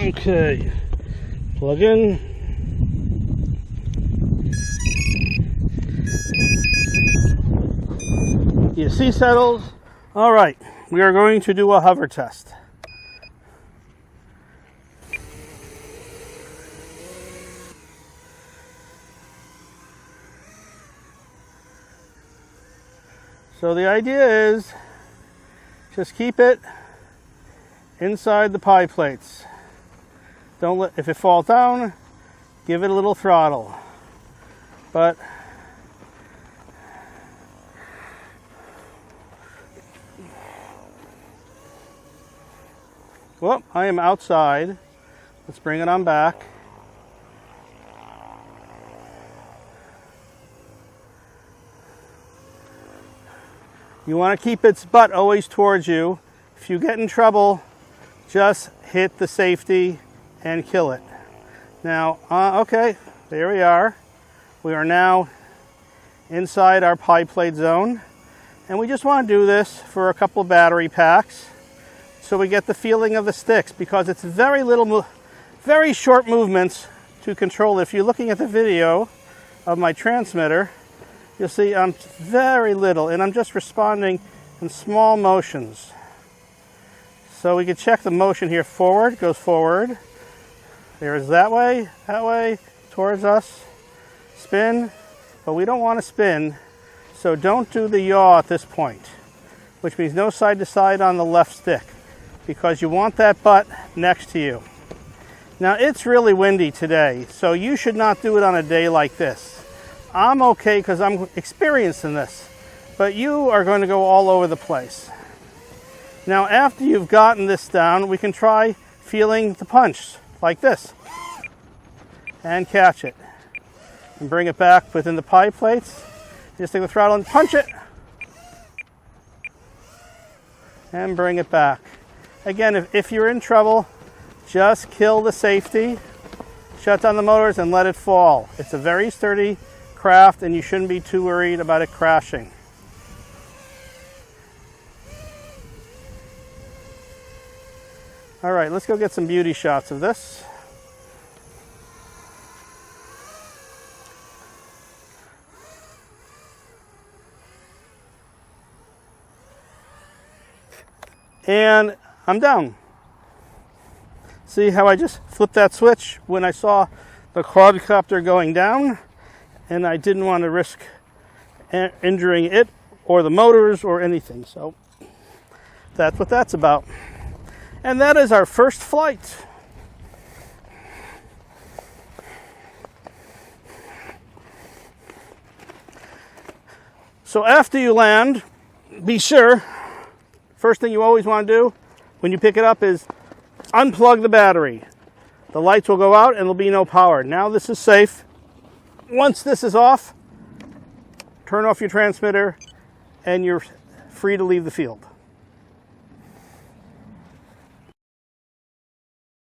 Okay, plug in. You see settles? All right, we are going to do a hover test. So the idea is just keep it inside the pie plates. Don't let, if it falls down, give it a little throttle. But well, I am outside. Let's bring it on back. You want to keep its butt always towards you. If you get in trouble, just hit the safety and kill it. Now, okay, there we are. We are now inside our pie plate zone. And we just want to do this for a couple of battery packs so we get the feeling of the sticks, because it's very short movements to control. If you're looking at the video of my transmitter, you'll see I'm very little, and I'm just responding in small motions. So we can check the motion here. Forward, goes forward. There's that way, towards us. Spin, but we don't want to spin, so don't do the yaw at this point, which means no side to side on the left stick, because you want that butt next to you. Now, it's really windy today, so you should not do it on a day like this. I'm okay because I'm experienced in this, but you are going to go all over the place. Now, after you've gotten this down, we can try feeling the punch like this and catch it and bring it back within the pie plates. Just take the throttle and punch it and bring it back. Again, if you're in trouble, just kill the safety, shut down the motors, and let it fall. It's a very sturdy craft, and you shouldn't be too worried about it crashing. All right, let's go get some beauty shots of this. And I'm down. See how I just flipped that switch when I saw the quadcopter going down? And I didn't want to risk injuring it or the motors or anything. So that's what that's about. And that is our first flight. So after you land, be sure, first thing you always want to do when you pick it up is unplug the battery. The lights will go out and there'll be no power. Now this is safe. Once this is off, turn off your transmitter and you're free to leave the field.